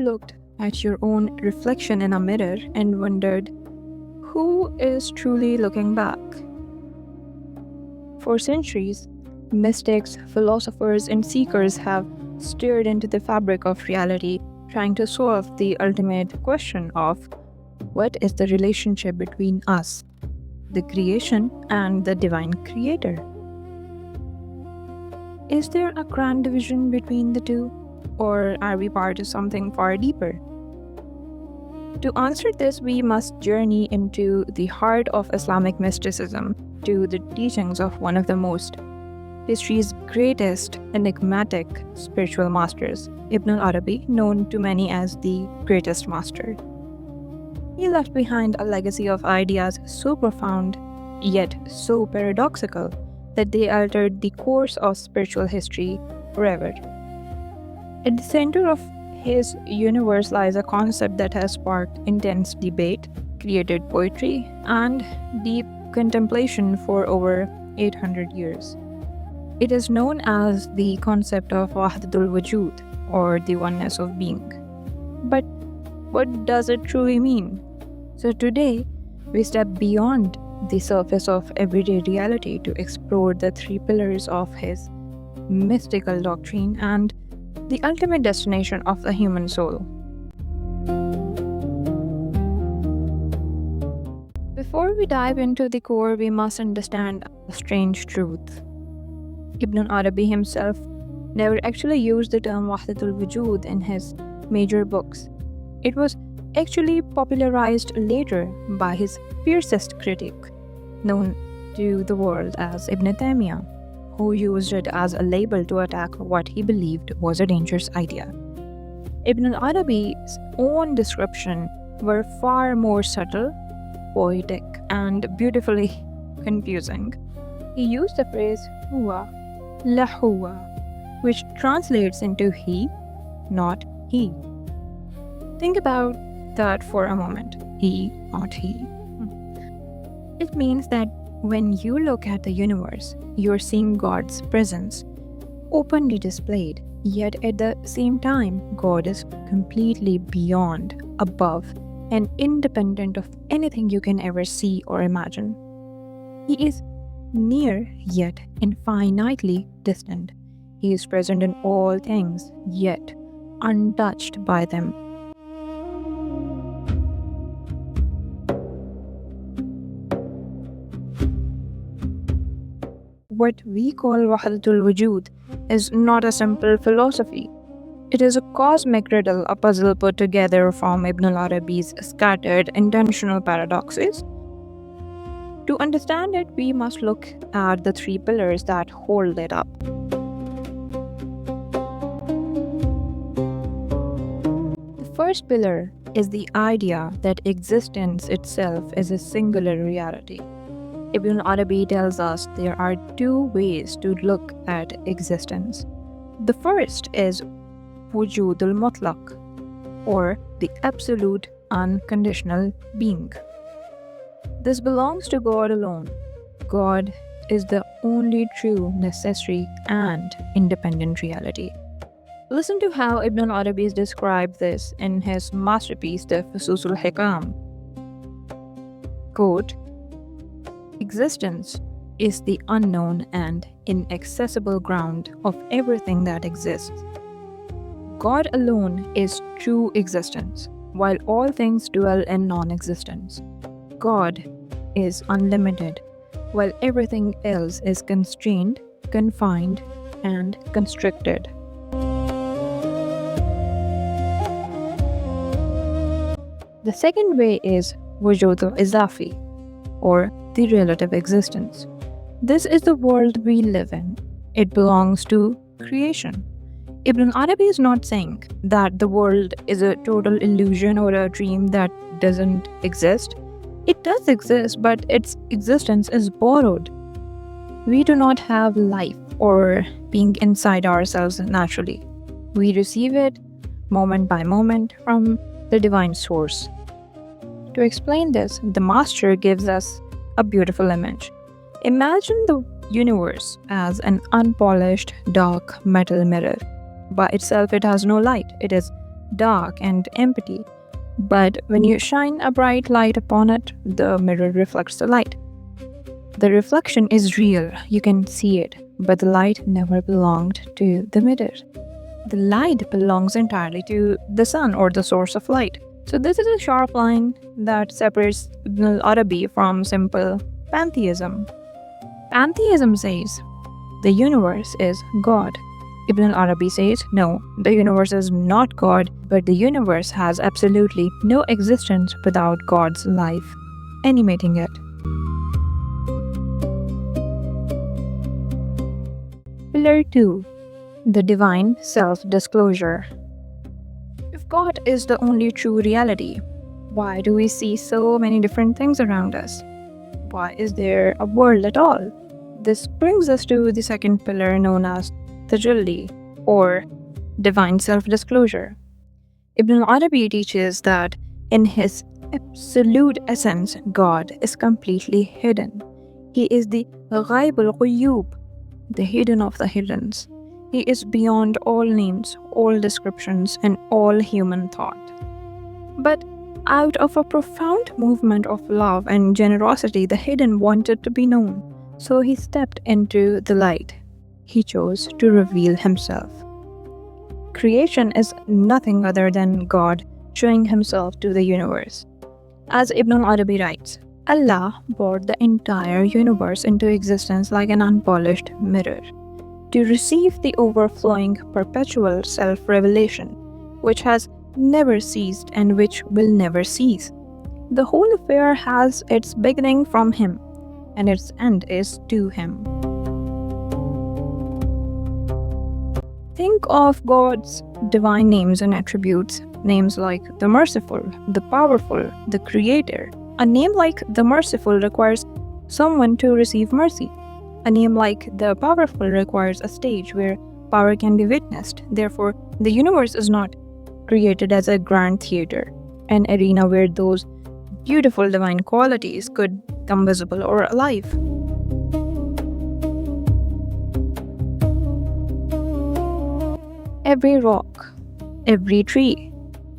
looked at your own reflection in a mirror and wondered, who is truly looking back? For centuries, mystics, philosophers, and seekers have stared into the fabric of reality, trying to solve the ultimate question of what is the relationship between us, the creation, and the divine creator? Is there a grand division between the two, or are we part of something far deeper? To answer this, we must journey into the heart of Islamic mysticism, to the teachings of one of the most history's greatest enigmatic spiritual masters, Ibn Arabi, known to many as the greatest master. He left behind a legacy of ideas so profound, yet so paradoxical, that they altered the course of spiritual history forever. At the center of his universe lies a concept that has sparked intense debate, created poetry, and deep contemplation for over 800 years. It is known as the concept of Wujood, or the Oneness of Being. But what does it truly mean? So today, we step beyond the surface of everyday reality to explore the three pillars of his mystical doctrine and the ultimate destination of the human soul. Before we dive into the core, we must understand a strange truth. Ibn Arabi himself never actually used the term Wahdatul Wujood in his major books. It was actually popularized later by his fiercest critic, known to the world as Ibn Taymiyyah, who used it as a label to attack what he believed was a dangerous idea. Ibn Arabi's own description were far more subtle, poetic, and beautifully confusing. He used the phrase huwa, la huwa, which translates into he, not he. Think about that for a moment. He, not he. It means that when you look at the universe, you're seeing God's presence openly displayed, yet at the same time, God is completely beyond, above, and independent of anything you can ever see or imagine. He is near, yet infinitely distant. He is present in all things, yet untouched by them. What we call Wahdatul Wujood is not a simple philosophy. It is a cosmic riddle, a puzzle put together from Ibn Arabi's scattered intentional paradoxes. To understand it, we must look at the three pillars that hold it up. The first pillar is the idea that existence itself is a singular reality. Ibn Arabi tells us there are two ways to look at existence. The first is Wujoodul Mutlaq, or the absolute unconditional being. This belongs to God alone. God is the only true, necessary, and independent reality. Listen to how Ibn Arabi described this in his masterpiece, the Fususul Hikam. Quote, "Existence is the unknown and inaccessible ground of everything that exists. God alone is true existence, while all things dwell in non-existence. God is unlimited, while everything else is constrained, confined, and constricted." The second way is Wujood al-Izafi, or the relative existence. This is the world we live in. It belongs to creation. Ibn Arabi is not saying that the world is a total illusion or a dream that doesn't exist. It does exist, but its existence is borrowed. We do not have life or being inside ourselves naturally. We receive it moment by moment from the divine source. To explain this, the master gives us a beautiful image. Imagine the universe as an unpolished, dark metal mirror. By itself, it has no light. It is dark and empty. But when you shine a bright light upon it, the mirror reflects the light. The reflection is real, you can see it, but the light never belonged to the mirror. The light belongs entirely to the sun or the source of light. So this is a sharp line that separates Ibn Arabi from simple pantheism. Pantheism says the universe is God. Ibn Arabi says no, the universe is not God, but the universe has absolutely no existence without God's life animating it. Pillar 2. The divine self-disclosure. If God is the only true reality, why do we see so many different things around us? Why is there a world at all? This brings us to the second pillar known as Tajalli, or divine self-disclosure. Ibn Arabi teaches that in his absolute essence, God is completely hidden. He is the Ghaib al-Ghuyub, the hidden of the hiddens. He is beyond all names, all descriptions, and all human thought. But out of a profound movement of love and generosity, the hidden wanted to be known. So he stepped into the light. He chose to reveal himself. Creation is nothing other than God showing himself to the universe. As Ibn Arabi writes, Allah brought the entire universe into existence like an unpolished mirror to receive the overflowing perpetual self-revelation, which has never ceased and which will never cease. The whole affair has its beginning from him, and its end is to him. Think of God's divine names and attributes, names like the Merciful, the Powerful, the Creator. A name like the Merciful requires someone to receive mercy. A name like the Powerful requires a stage where power can be witnessed. Therefore, the universe is not created as a grand theater, an arena where those beautiful divine qualities could come visible or alive. Every rock, every tree,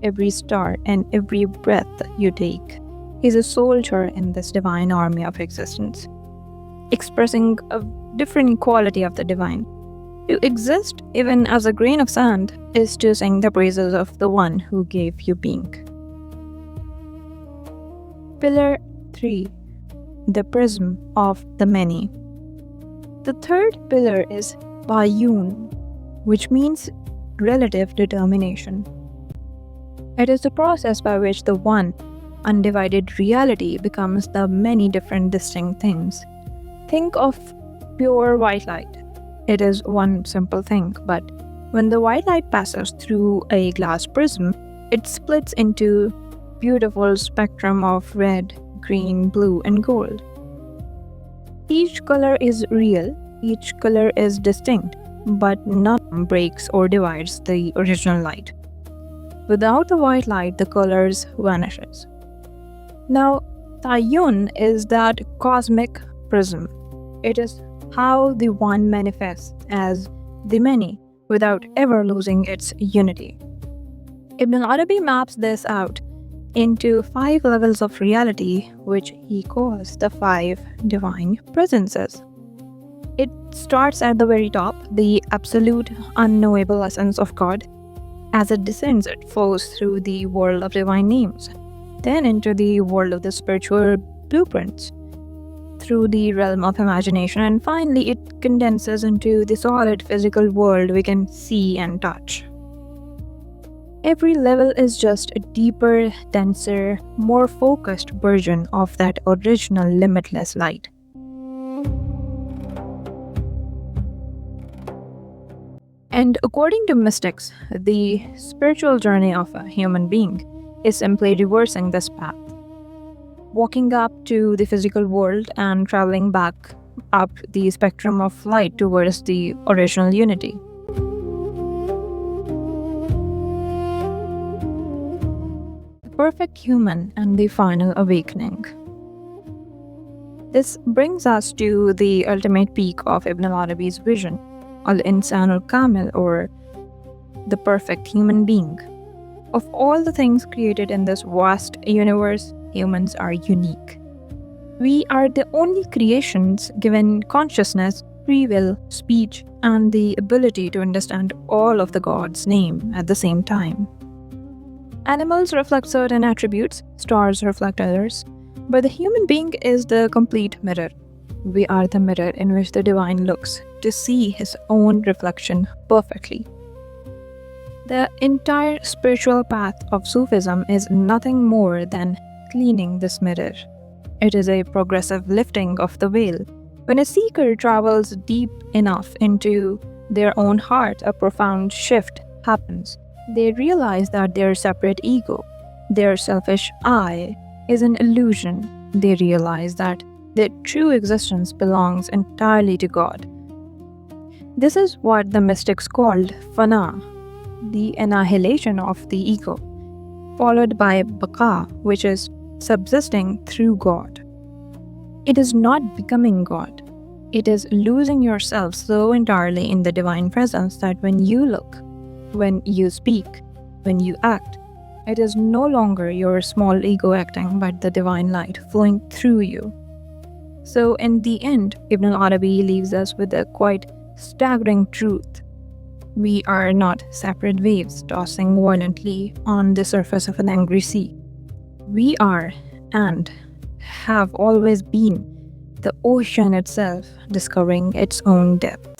every star, and every breath you take is a soldier in this divine army of existence, expressing a different quality of the divine. To exist, even as a grain of sand, is to sing the praises of the one who gave you being. Pillar 3. The prism of the many. The third pillar is Taiyun, which means relative determination. It is the process by which the one undivided reality becomes the many different distinct things. Think of pure white light. It is one simple thing, but when the white light passes through a glass prism, it splits into beautiful spectrum of red, green, blue, and gold. Each color is real, each color is distinct, but none breaks or divides the original light. Without the white light, the colors vanishes. Now, Taiyun is that cosmic prism. It is how the one manifests as the many without ever losing its unity. Ibn Arabi maps this out into 5 levels of reality, which he calls the 5 divine presences. It starts at the very top, the absolute unknowable essence of God. As it descends, it flows through the world of divine names, then into the world of the spiritual blueprints, through the realm of imagination, and finally it condenses into the solid physical world we can see and touch. Every level is just a deeper, denser, more focused version of that original limitless light. And according to mystics, the spiritual journey of a human being is simply reversing this path, walking up to the physical world and traveling back up the spectrum of light towards the original unity. The perfect human and the final awakening. This brings us to the ultimate peak of Ibn Arabi's vision, Al-Insan al-Kamil, or the perfect human being. Of all the things created in this vast universe, humans are unique. We are the only creations given consciousness, free will, speech, and the ability to understand all of the God's name at the same time. Animals reflect certain attributes, stars reflect others, but the human being is the complete mirror. We are the mirror in which the divine looks to see his own reflection perfectly. The entire spiritual path of Sufism is nothing more than cleaning this mirror. It is a progressive lifting of the veil. When a seeker travels deep enough into their own heart, a profound shift happens. They realize that their separate ego, their selfish I, is an illusion. They realize that their true existence belongs entirely to God. This is what the mystics called Fana, the annihilation of the ego, followed by Baqa, which is subsisting through God. It is not becoming God. It is losing yourself so entirely in the divine presence that when you look, when you speak, when you act, it is no longer your small ego acting, but the divine light flowing through you. So in the end, Ibn Arabi leaves us with a quite staggering truth. We are not separate waves tossing violently on the surface of an angry sea. We are, and have always been, the ocean itself discovering its own depth.